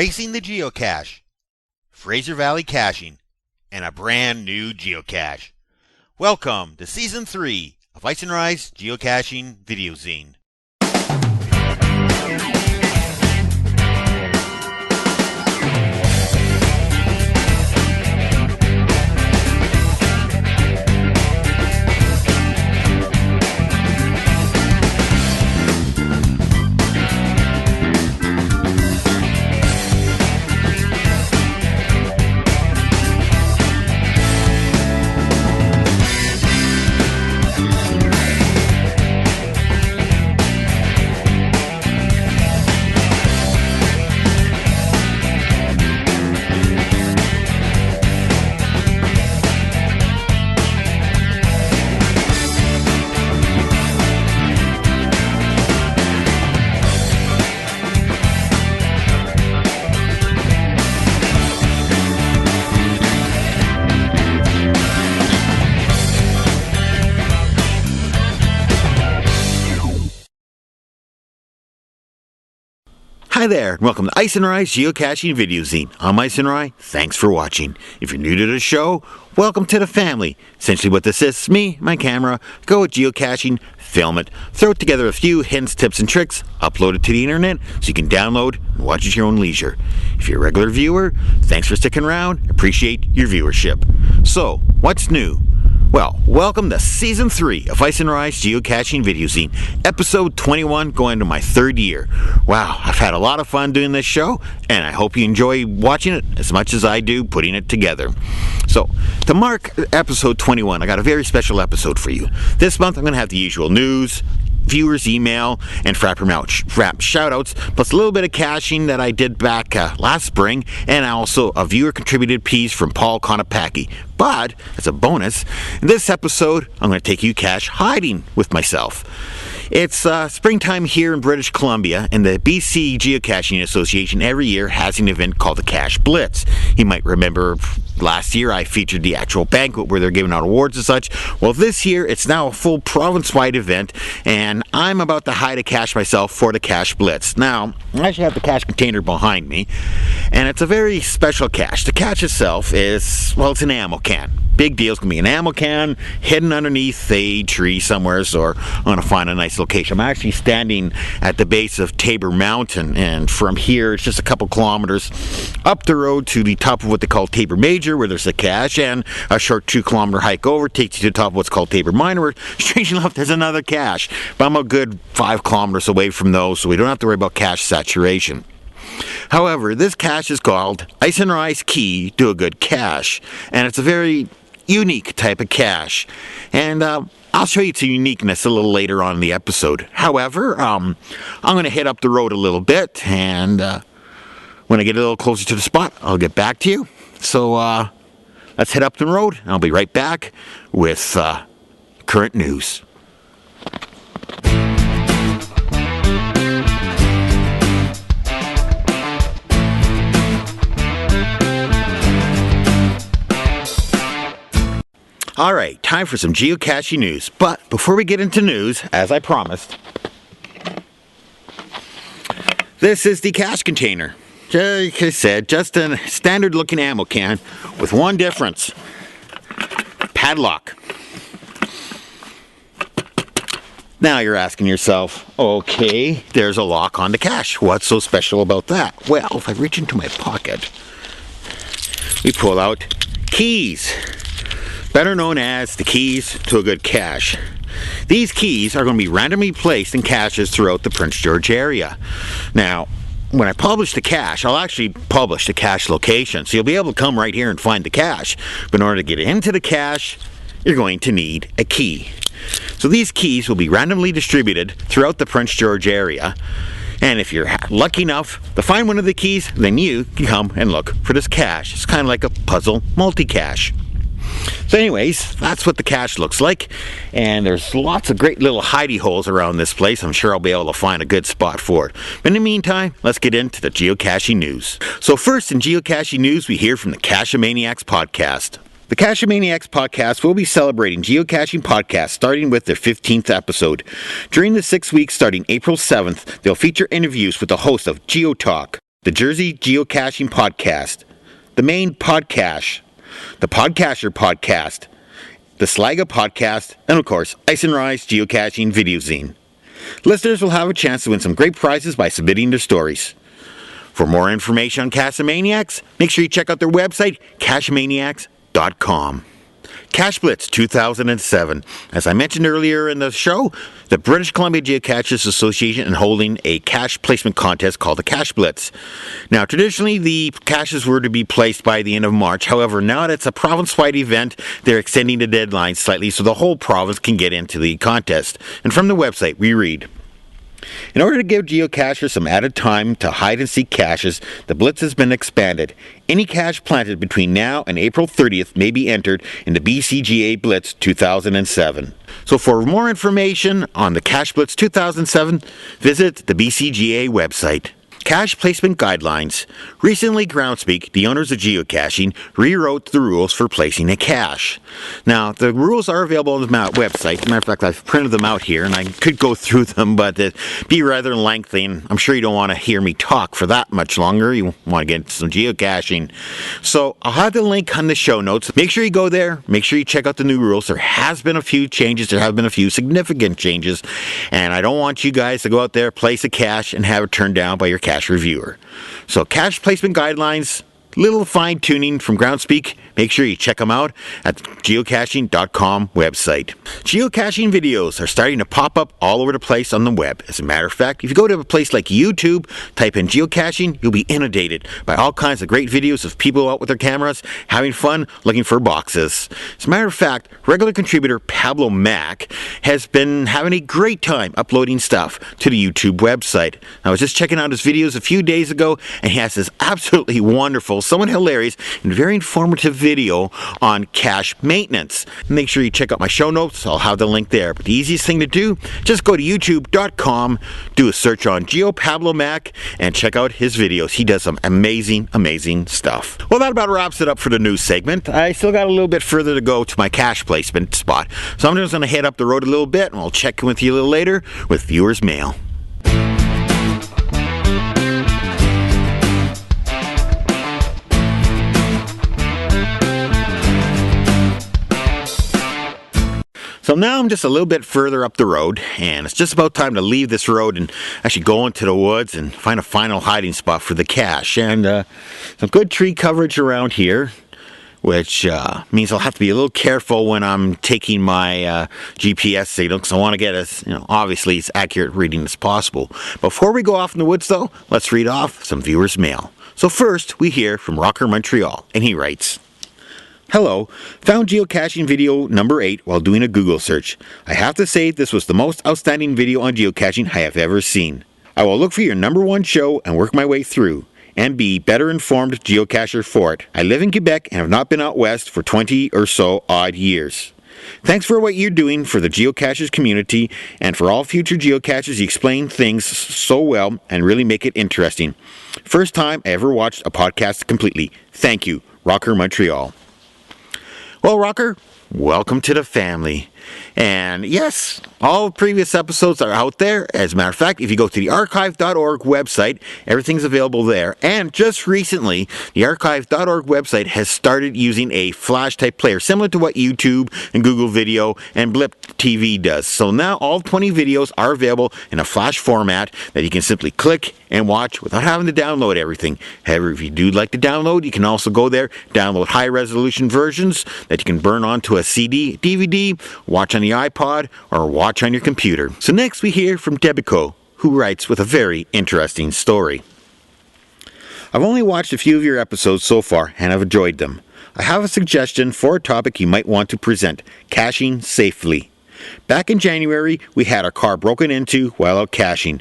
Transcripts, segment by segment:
Racing the Geocache, Fraser Valley Caching, and a brand new geocache. Welcome to Season 3 of Icenrye's Geocaching Videozine. Hi there, and welcome to Icenrye's Geocaching Videozine. I'm Icenrye, thanks for watching. If you're new to the show, welcome to the family. Essentially what this is me, my camera, go with geocaching, film it, throw together a few hints, tips, and tricks, upload it to the internet so you can download and watch at your own leisure. If you're a regular viewer, thanks for sticking around, appreciate your viewership. So, what's new? Well, welcome to Season 3 of Icenrye's Geocaching Videozine, Episode 21, going to my third year. Wow, I've had a lot of fun doing this show, and I hope you enjoy watching it as much as I do putting it together. So, to mark Episode 21, I got a very special episode for you. This month, I'm going to have the usual news, viewers' email, and frap shout-outs, plus a little bit of caching that I did back last spring, and also a viewer-contributed piece from Paul Konopacki. But, as a bonus, in this episode, I'm going to take you cache hiding with myself. It's springtime here in British Columbia, and the BC Geocaching Association every year has an event called the Cache Blitz. You might remember last year I featured the actual banquet where they're giving out awards and such. Well, this year it's now a full province-wide event, and I'm about to hide a cache myself for the Cache Blitz. Now, I actually have the cache container behind me, and it's a very special cache. The cache itself is, well, it's an ammo can. Big deal. It's going to be an ammo can hidden underneath a tree somewhere, so I'm going to find a nice location. I'm actually standing at the base of Tabor Mountain, and from here it's just a couple kilometers up the road to the top of what they call Tabor Major, where there's a cache, and a short 2-kilometer hike over takes you to the top of what's called Tabor Minor, where, strangely enough, there's another cache. But I'm a good 5 kilometers away from those, so we don't have to worry about cache saturation. However, this cache is called Icenrye's Key to a Good Cache, and it's a very unique type of cache, and I'll show you its uniqueness a little later on in the episode. However, I'm going to head up the road a little bit, and when I get a little closer to the spot, I'll get back to you. So let's head up the road, and I'll be right back with current news. Alright, time for some geocaching news. But before we get into news, as I promised, this is the cache container. Like I said, just a standard looking ammo can with one difference. Padlock. Now you're asking yourself, okay, there's a lock on the cache. What's so special about that? Well, if I reach into my pocket, we pull out keys. Better known as the keys to a good cache. These keys are going to be randomly placed in caches throughout the Prince George area. Now, when I publish the cache, I'll actually publish the cache location, so you'll be able to come right here and find the cache. But in order to get into the cache, you're going to need a key. So these keys will be randomly distributed throughout the Prince George area. And if you're lucky enough to find one of the keys, then you can come and look for this cache. It's kind of like a puzzle multi-cache. So anyways, that's what the cache looks like, and there's lots of great little hidey holes around this place. I'm sure I'll be able to find a good spot for it. But in the meantime, let's get into the geocaching news. So first in geocaching news, we hear from the Cache-A-Maniacs Podcast. The Cache-A-Maniacs Podcast will be celebrating Geocaching Podcast starting with their 15th episode. During the 6 weeks starting April 7th, they'll feature interviews with the host of Geotalk the Jersey Geocaching Podcast, the Maine Podcache, the Podcacher Podcast, the SLAGA Podcast, and of course, Icenrye's Geocaching Videozine. Listeners will have a chance to win some great prizes by submitting their stories. For more information on Cache-A-Maniacs, make sure you check out their website, Cache-A-Maniacs.com. Cache Blitz 2007. As I mentioned earlier in the show, the British Columbia Geocaches Association is holding a cache placement contest called the Cache Blitz. Now, traditionally, the caches were to be placed by the end of March. However, now that it's a province-wide event, they're extending the deadline slightly so the whole province can get into the contest. And from the website, we read, in order to give geocachers some added time to hide and seek caches, the Blitz has been expanded. Any cache planted between now and April 30th may be entered in the BCGA Blitz 2007. So for more information on the Cache Blitz 2007, visit the BCGA website. Cache Placement Guidelines. Recently, Groundspeak, the owners of geocaching, rewrote the rules for placing a cache. Now, the rules are available on the website. As a matter of fact, I've printed them out here, and I could go through them, but it'd be rather lengthy, and I'm sure you don't want to hear me talk for that much longer. You want to get into some geocaching. So, I'll have the link on the show notes. Make sure you go there. Make sure you check out the new rules. There has been a few changes. There have been a few significant changes, and I don't want you guys to go out there, place a cache, and have it turned down by your cache reviewer. So cache placement guidelines, little fine tuning from Groundspeak. Make sure you check them out at the geocaching.com website. Geocaching videos are starting to pop up all over the place on the web. As a matter of fact, if you go to a place like YouTube, type in geocaching, you'll be inundated by all kinds of great videos of people out with their cameras, having fun, looking for boxes. As a matter of fact, regular contributor Pablo has been having a great time uploading stuff to the YouTube website. I was just checking out his videos a few days ago, and he has this absolutely wonderful, somewhat hilarious, and very informative video on cache maintenance. Make sure you check out my show notes. I'll have the link there. But the easiest thing to do, just go to youtube.com, do a search on Pablo and check out his videos. He does some amazing, amazing stuff. Well, that about wraps it up for the news segment. I still got a little bit further to go to my cache placement spot. So I'm just going to head up the road a little bit, and I'll check in with you a little later with viewers' mail. So now I'm just a little bit further up the road, and it's just about time to leave this road and actually go into the woods and find a final hiding spot for the cache. And some good tree coverage around here, which means I'll have to be a little careful when I'm taking my GPS signal, because I want to get as, obviously as accurate reading as possible. Before we go off in the woods, though, let's read off some viewers' mail. So first, we hear from Rocker Montreal, and he writes, hello, found geocaching video number 8 while doing a Google search. I have to say this was the most outstanding video on geocaching I have ever seen. I will look for your number 1 show and work my way through, and be better informed geocacher for it. I live in Quebec and have not been out west for 20 or so odd years. Thanks for what you're doing for the geocachers community, and for all future geocachers. You explain things so well and really make it interesting. First time I ever watched a podcast completely. Thank you, Rocker Montreal. Well, Rocker, welcome to the family. And yes, all previous episodes are out there. As a matter of fact, if you go to the archive.org website, everything's available there. And just recently, the archive.org website has started using a flash type player, similar to what YouTube and Google Video and Blip TV does. So now all 20 videos are available in a flash format that you can simply click and watch without having to download everything. However, if you do like to download, you can also go there, download high resolution versions that you can burn onto a CD, DVD, watch on the iPod, or watch on your computer. So next we hear from Debico, who writes with a very interesting story. I've only watched a few of your episodes so far, and I've enjoyed them. I have a suggestion for a topic you might want to present: caching safely. Back in January, we had our car broken into while out caching.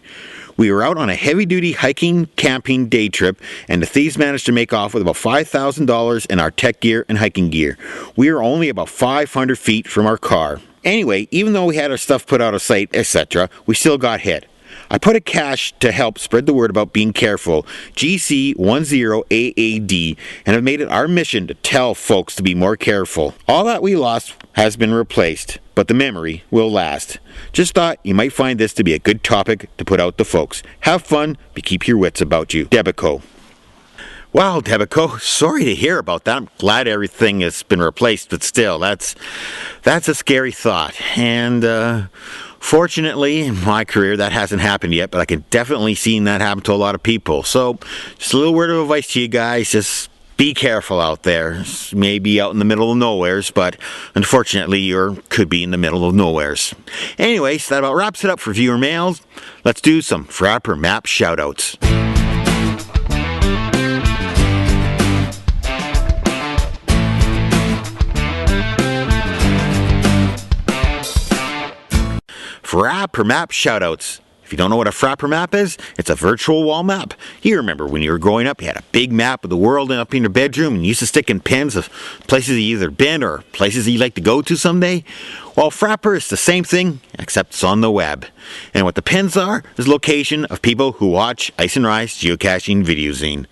We were out on a heavy-duty hiking, camping day trip, and the thieves managed to make off with about $5,000 in our tech gear and hiking gear. We were only about 500 feet from our car. Anyway, even though we had our stuff put out of sight, etc., we still got hit. I put a cache to help spread the word about being careful, GC10AAD, and have made it our mission to tell folks to be more careful. All that we lost has been replaced, but the memory will last. Just thought you might find this to be a good topic to put out to folks. Have fun, but keep your wits about you. Debico. Wow, Debico, sorry to hear about that. I'm glad everything has been replaced, but still, that's a scary thought. And fortunately, in my career, that hasn't happened yet, but I can definitely see that happen to a lot of people. So, just a little word of advice to you guys, just be careful out there. Maybe out in the middle of nowheres, but unfortunately, you could be in the middle of nowheres. Anyways, that about wraps it up for viewer mails. Let's do some Frapper Map shoutouts. Frapper Map shoutouts. If you don't know what a Frapper map is, it's a virtual wall map. You remember when you were growing up, you had a big map of the world up in your bedroom and you used to stick in pins of places you either been or places that you'd like to go to someday. Well, Frapper is the same thing, except it's on the web. And what the pins are is location of people who watch Icenrye's Geocaching Videozine.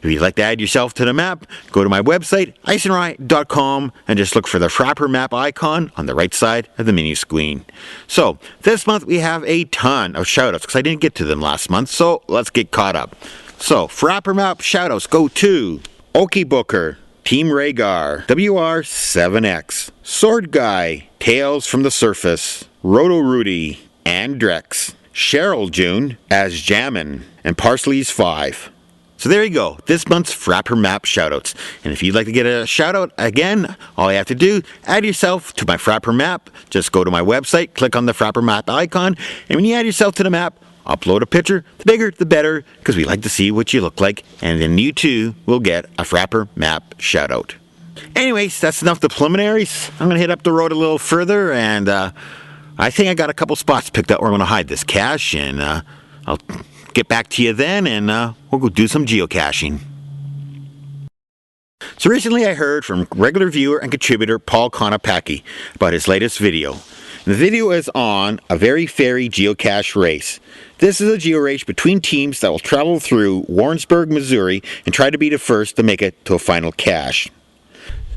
If you'd like to add yourself to the map, go to my website, Icenrye.com, and just look for the Frapper map icon on the right side of the menu screen. So, this month we have a ton of shoutouts, because I didn't get to them last month, so let's get caught up. So, Frapper map shoutouts go to Okie Booker, Team Rhaegar, WR7X, Sword Guy, Tales from the Surface, Roto Rudy, Andrex, Cheryl June as Jammin, and Parsley's 5. So there you go, this month's Frapper Map shoutouts. And if you'd like to get a shoutout again, all you have to do, add yourself to my Frapper Map. Just go to my website, click on the Frapper Map icon, and when you add yourself to the map, upload a picture. The bigger, the better, because we like to see what you look like, and then you too will get a Frapper Map shoutout. Anyways, that's enough the preliminaries. I'm going to hit up the road a little further, and I think I got a couple spots picked out where I'm going to hide this cache, and I'll get back to you then, and we'll go do some geocaching. So recently I heard from regular viewer and contributor Paul Konopacki about his latest video. The video is on a very Faery geocache race. This is a geo race between teams that will travel through Warrensburg, Missouri, and try to be the first to make it to a final cache.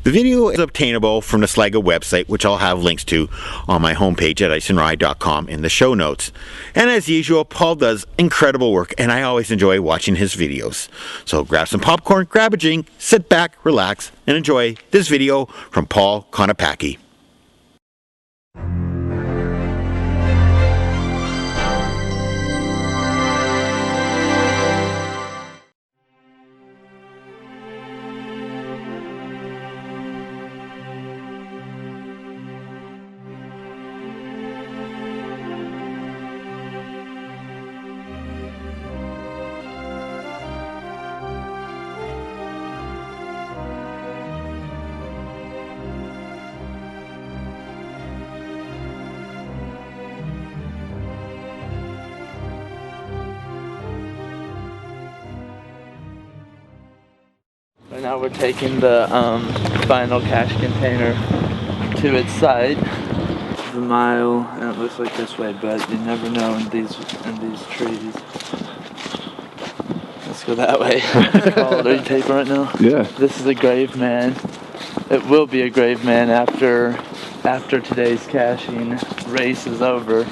The video is obtainable from the SLAGA website, which I'll have links to on my homepage at Icenrye.com in the show notes. And as usual, Paul does incredible work, and I always enjoy watching his videos. So grab some popcorn, grab a drink, sit back, relax, and enjoy this video from Paul Konopacki. Right now we're taking the final cache container to its site. It's a mile, and it looks like this way, but you never know in these trees. Let's go that way. Are you taping right now? Yeah. This is a grave man. It will be a grave man after today's caching race is over.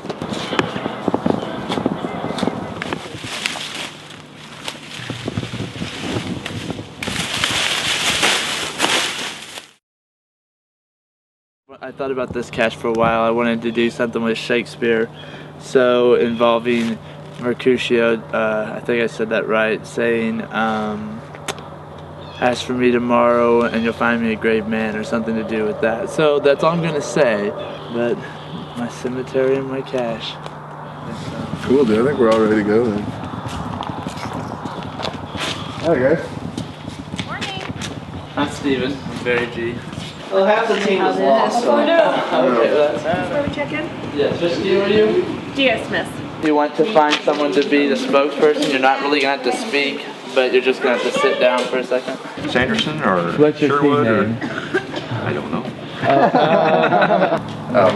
I thought about this cache for a while. I wanted to do something with Shakespeare, so involving Mercutio, I think I said that right, saying, ask for me tomorrow and you'll find me a grave man, or something to do with that. So that's all I'm going to say, but my cemetery and my cache. Cool, dude. I think we're all ready to go then. Hi, guys. Morning. I'm Steven. I'm Barry G. Well, half the team was lost. So. Okay, that's Before we check in? yeah, just you or you? Geo Smith. You want to find someone to be the spokesperson. You're not really going to have to speak, but you're just going to have to sit down for a second. Sanderson or What's your Sherwood team or name? I don't know.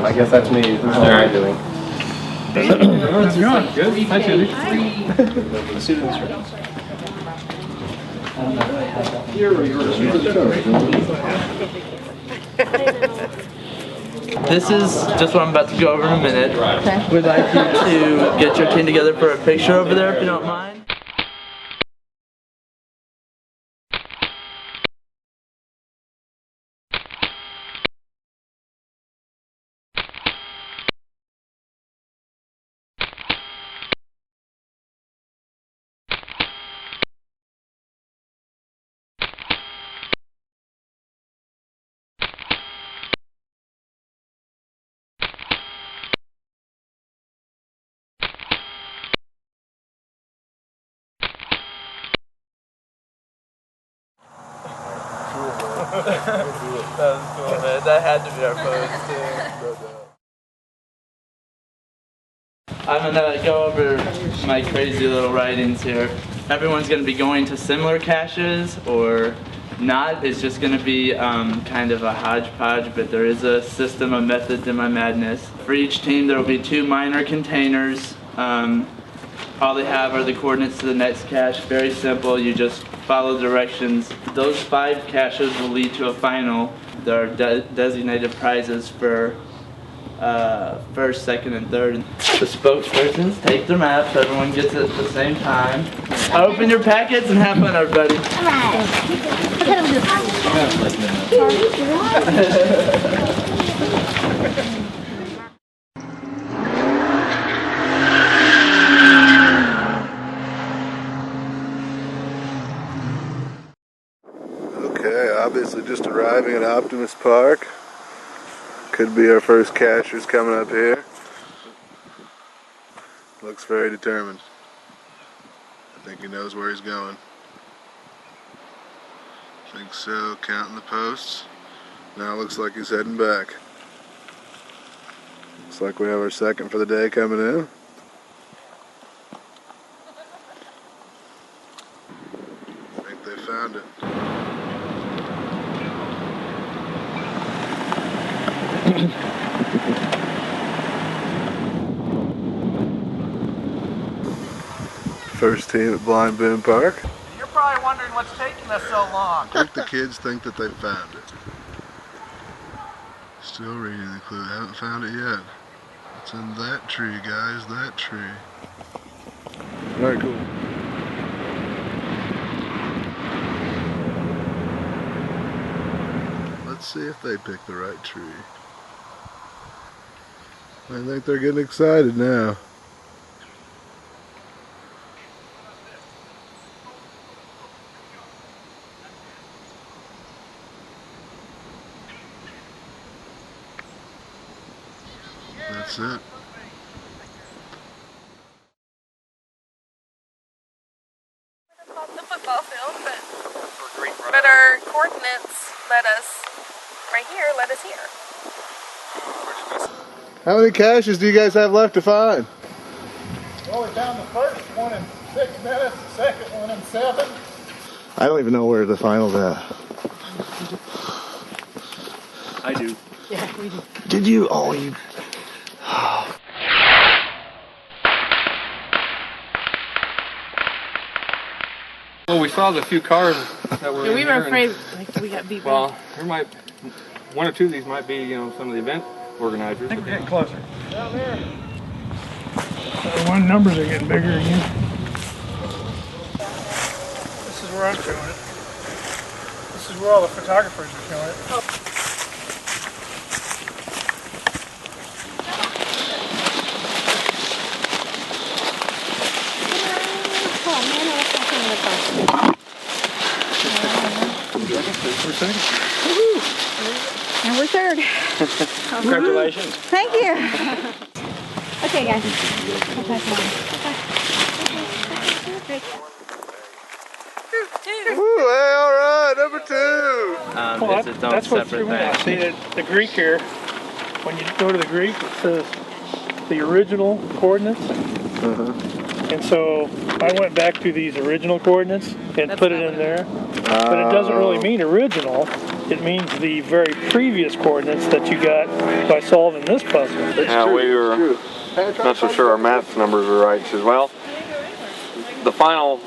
I guess that's me. How am I doing? How's it going? Good. Hi, Susie. This is just what I'm about to go over in a minute. Okay. We'd like you to get your team together for a picture over there, if you don't mind. That was cool, man. That had to be our pose, too. I'm gonna go over my crazy little writings here. Everyone's gonna be going to similar caches or not. It's just gonna be kind of a hodgepodge, but there is a system of methods in my madness. For each team, there will be 2 minor containers. All they have are the coordinates to the next cache. Very simple. You just follow directions. Those 5 caches will lead to a final. There are designated prizes for first, second, and third. The spokespersons take their maps. Everyone gets it at the same time. Open your packets and have fun, everybody. Okay, obviously just arriving at Optimus Park. Could be our first cachers coming up here. Looks very determined. I think he knows where he's going. I think so, counting the posts. Now it looks like he's heading back. Looks like we have our second for the day coming in. I think they found it. First team at Blind Boom Park. You're probably wondering what's taking us so long. I think the kids think that they found it. Still reading the clue. Haven't found it yet. It's in that tree, guys. That tree. Very cool. Let's see if they picked the right tree. I think they're getting excited now. That's it. The football field, but our coordinates led us right here, led us here. How many caches do you guys have left to find? Well, we found the first one in 6 minutes, the second one in 7. I don't even know where the final's at. I do. Yeah, we do. Did you? Oh, you. Well, we saw the few cars that were. Yeah, we in were there afraid like we got beat. Well, there might 1 or 2 of these might be, you know, some of the event organizers. I think we're getting closer. Down there. One numbers are getting bigger again. This is where I'm showing it. This is where all the photographers are showing it. And we're third. Congratulations. Thank you. Okay, guys. Woo, hey, all right, number 2. It's its own That's what separate threw me out. thing. See the Greek here. When you go to the Greek, it says the original coordinates. And so I went back to these original coordinates and put it in there. But it doesn't really mean original. it means the very previous coordinates that you got by solving this puzzle. Yeah, we were not so sure our math numbers were right. She says, well, the final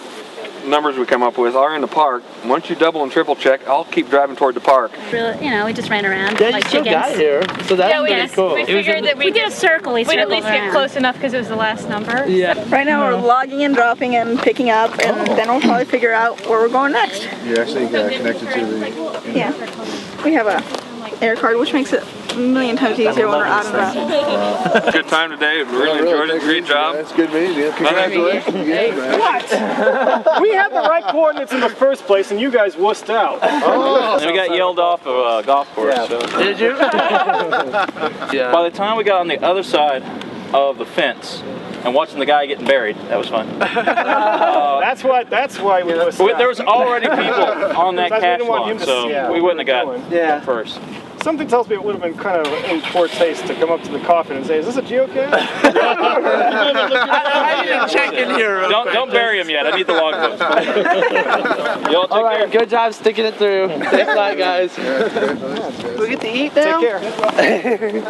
numbers we come up with are in the park. Once you double and triple check, I'll keep driving toward the park. Really, you know, we just ran around Yeah, like you still chickens. got here, so that's pretty cool. We figured that We did a circle. we'd at least get close enough because it was the last number. Yeah. Right now we're logging and dropping and picking up, and then we'll probably figure out where we're going next. You actually connected to the... Yeah. We have a air card, which makes it a million times easier when we're out and about. Good time today. Really enjoyed it. Great job. That's good meeting you. Congratulations again, man. What? We had the right coordinates in the first place, and you guys wussed out. And we got yelled off of a golf course. So. Did you? Yeah. By the time we got on the other side of the fence and watching the guy getting buried, that was fun. That's why we wussed out. There was already people on that cache lot, so we wouldn't have got first. Something tells me it would have been kind of in poor taste to come up to the coffin and say, "Is this a geocache?" I need to check in here. Don't bury him yet. I need the logbooks. Y'all take care. Good job sticking it through. Thanks a lot, guys. We get to eat now? Take care.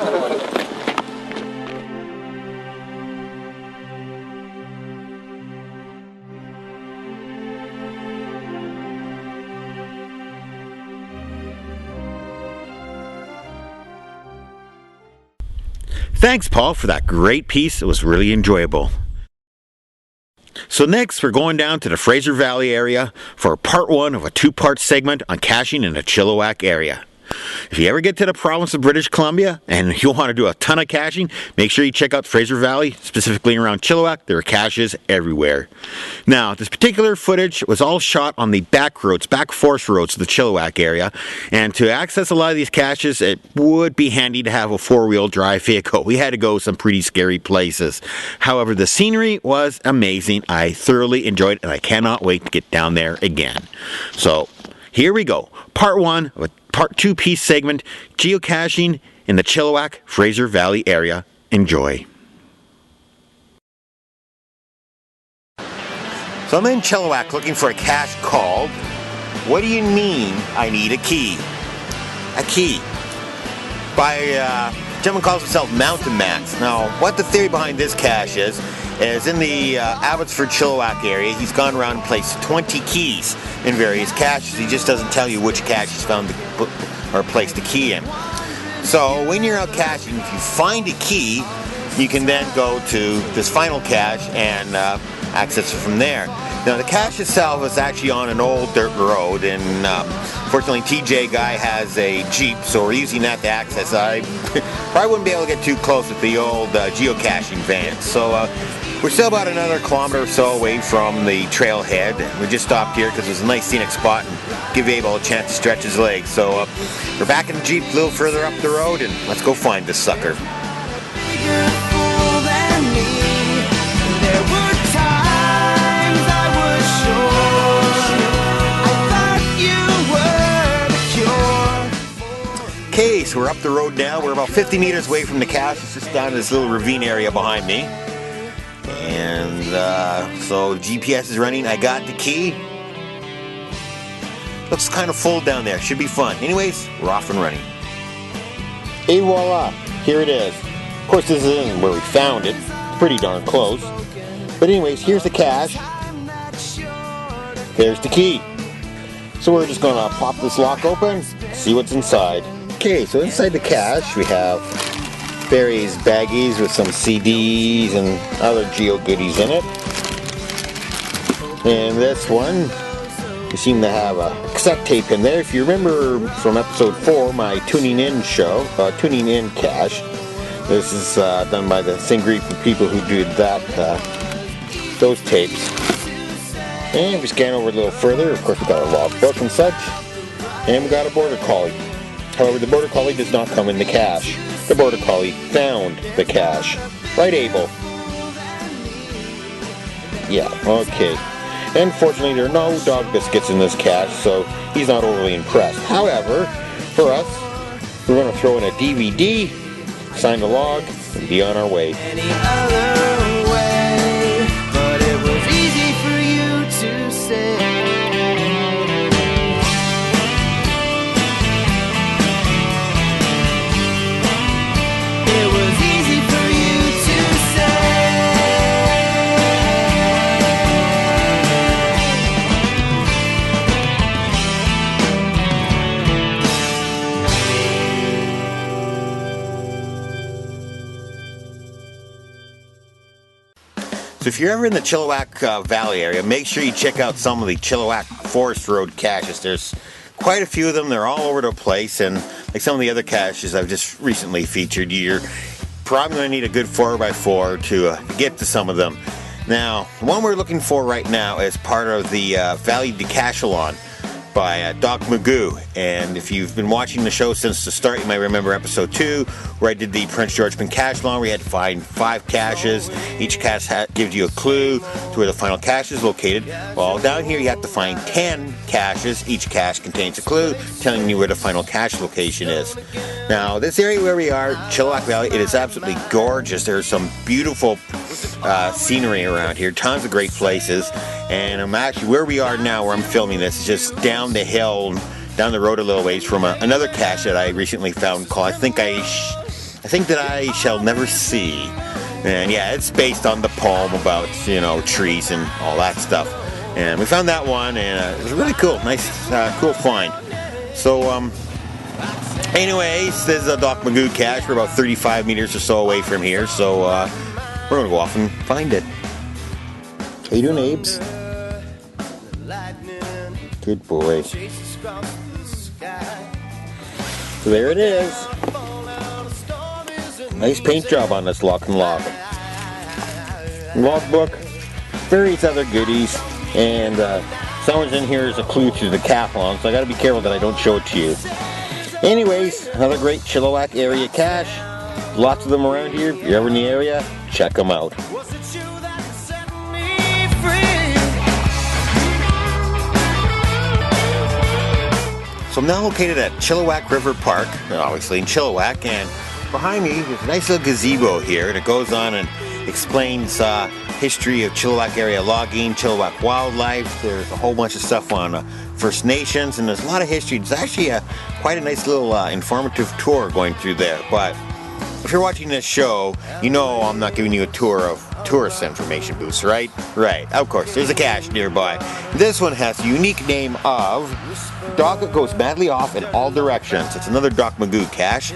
Thanks, Paul, for that great piece. It was really enjoyable. So next, we're going down to the Fraser Valley area for part 1 of a 2-part segment on caching in the Chilliwack area. If you ever get to the province of British Columbia and you want to do a ton of caching, make sure you check out Fraser Valley, specifically around Chilliwack. There are caches everywhere. Now, this particular footage was all shot on the back forest roads of the Chilliwack area, and to access a lot of these caches, it would be handy to have a 4-wheel drive vehicle. We had to go some pretty scary places. However, the scenery was amazing. I thoroughly enjoyed it, and I cannot wait to get down there again. So, here we go. Part 1 of a Part 2 piece segment, geocaching in the Chilliwack, Fraser Valley area. Enjoy. So I'm in Chilliwack looking for a cache called What Do You Mean I Need a Key? A key. By a gentleman calls himself Mountain Max. Now, what the theory behind this cache is in the Abbotsford Chilliwack area, he's gone around and placed 20 keys in various caches. He just doesn't tell you which cache he's found to put or place the key in. So when you're out caching, if you find a key, you can then go to this final cache and access it from there. Now the cache itself is actually on an old dirt road, and fortunately TJ guy has a Jeep, so we're using that to access. I probably wouldn't be able to get too close with the old geocaching van. So we're still about another kilometer or so away from the trailhead. We just stopped here because it was a nice scenic spot and give Abel a chance to stretch his legs. So we're back in the Jeep a little further up the road, and let's go find this sucker. Okay, so we're up the road now. We're about 50 meters away from the cache. It's just down this little ravine area behind me. And so the GPS is running. I got the key. Looks kind of full down there. Should be fun. Anyways, we're off and running. Et voila, here it is. Of course, this isn't where we found it. It's pretty darn close. But anyways, here's the cache. There's the key. So we're just going to pop this lock open, see what's inside. Okay, so inside the cache we have various baggies with some CDs and other geo goodies in it. And this one, we seem to have a cassette tape in there. If you remember from episode 4, my tuning in show, tuning in cache, this is done by the same group of people who did that, those tapes. And we scan over a little further. Of course, we got our logbook and such, and we got a border collie. However, the border collie does not come in the cache. The border collie found the cache. Right, Abel? Yeah, okay. And fortunately, there are no dog biscuits in this cache, so he's not overly impressed. However, for us, we're going to throw in a DVD, sign the log, and be on our way. Any other way, but it was easy for you to say. So if you're ever in the Chilliwack Valley area, make sure you check out some of the Chilliwack Forest Road caches. There's quite a few of them. They're all over the place, and like some of the other caches I've just recently featured, you're probably going to need a good 4x4 to get to some of them. Now, the one we're looking for right now is part of the Valley Decathlon by Doc Magoo. And if you've been watching the show since the start, you might remember episode 2 where I did the Prince George Decathlon, where you had to find 5 caches. Each cache gives you a clue to where the final cache is located. Well, down here you have to find 10 caches. Each cache contains a clue telling you where the final cache location is. Now, this area where we are, Chilliwack Valley, it is absolutely gorgeous. There's some beautiful scenery around here, tons of great places, and I'm actually where we are now, where I'm filming this, is just down the hill, down the road a little ways from another cache that I recently found called I think that I shall never see. And yeah, it's based on the poem about, you know, trees and all that stuff. And we found that one, and it was really cool, nice, cool find. So anyways, this is a Doc Magoo cache. We're about 35 meters or so away from here, so we're going to go off and find it. How you doing, Abes? Good boy. So there it is. Nice paint job on this lock and log. Logbook, various other goodies, and someone's in here is a clue to the decathlon, so I got to be careful that I don't show it to you. Anyways, another great Chilliwack area cache. Lots of them around here. If you're ever in the area, check them out. So I'm now located at Chilliwack River Park, obviously in Chilliwack, and behind me is a nice little gazebo here, and it goes on and explains history of Chilliwack area logging, Chilliwack wildlife. There's a whole bunch of stuff on First Nations, and there's a lot of history. It's actually quite a nice little informative tour going through there. But if you're watching this show, you know I'm not giving you a tour of tourist information booths, right? Right, of course. There's a cache nearby. This one has the unique name of Dog That Goes Madly Off in All Directions. It's another Doc Magoo cache,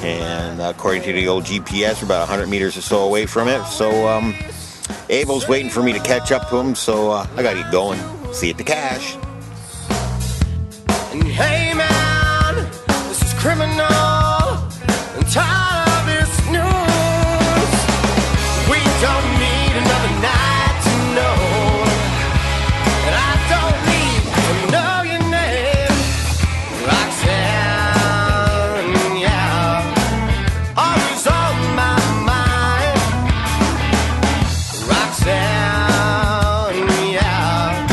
and according to the old GPS, we're about 100 meters or so away from it. So Abel's waiting for me to catch up to him, so I gotta get going. See you at the cache. And hey man, this is criminal. I'm tired of this news. We don't need another night to know. And I don't need to know your name, Roxanne, yeah. Always on my mind, Roxanne, yeah.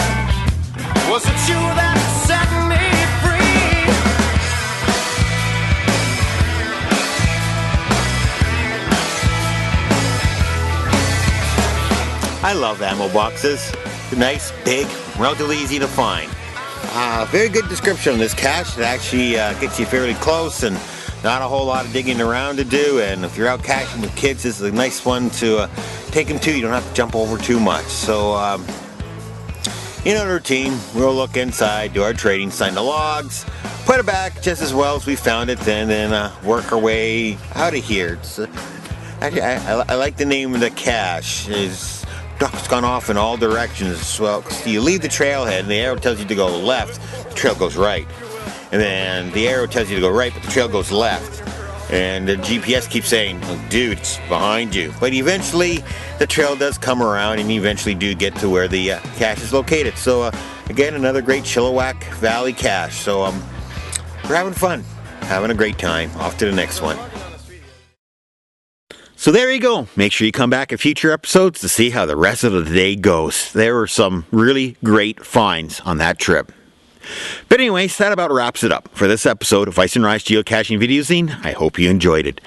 Was it you that set me free? I love ammo boxes. They're nice, big, relatively easy to find. Very good description on this cache. It actually gets you fairly close and not a whole lot of digging around to do. And if you're out caching with kids, this is a nice one to take them to. You don't have to jump over too much. So, in our routine, we'll look inside, do our trading, sign the logs, put it back just as well as we found it, and then work our way out of here. It's, I like the name of the cache. Duck's gone off in all directions. Well, you leave the trailhead and the arrow tells you to go left, the trail goes right. And then the arrow tells you to go right, but the trail goes left. And the GPS keeps saying, oh, dude, it's behind you. But eventually, the trail does come around and you eventually do get to where the cache is located. So, again, another great Chilliwack Valley cache. So, we're having fun, having a great time. Off to the next one. So there you go. Make sure you come back in future episodes to see how the rest of the day goes. There were some really great finds on that trip. But anyways, that about wraps it up for this episode of Icenrye's Geocaching Videozine. I hope you enjoyed it.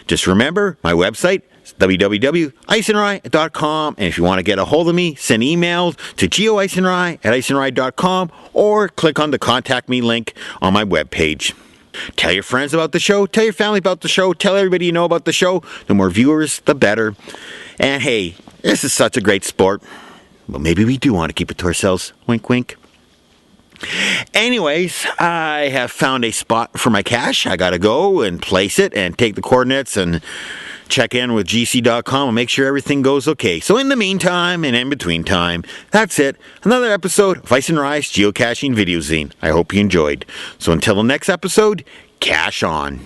Just remember, my website is www.icenrye.com, and if you want to get a hold of me, send emails to geoicenrye@icenrye.com or click on the Contact Me link on my webpage. Tell your friends about the show, tell your family about the show, tell everybody you know about the show. The more viewers, the better. And hey, this is such a great sport. Well, maybe we do want to keep it to ourselves. Wink, wink. Anyways, I have found a spot for my cache. I gotta go and place it and take the coordinates and check in with gc.com and make sure everything goes okay. So in the meantime and in between time, that's it. Another episode of Icenrye's Geocaching Videozine. I hope you enjoyed. So until the next episode, cache on.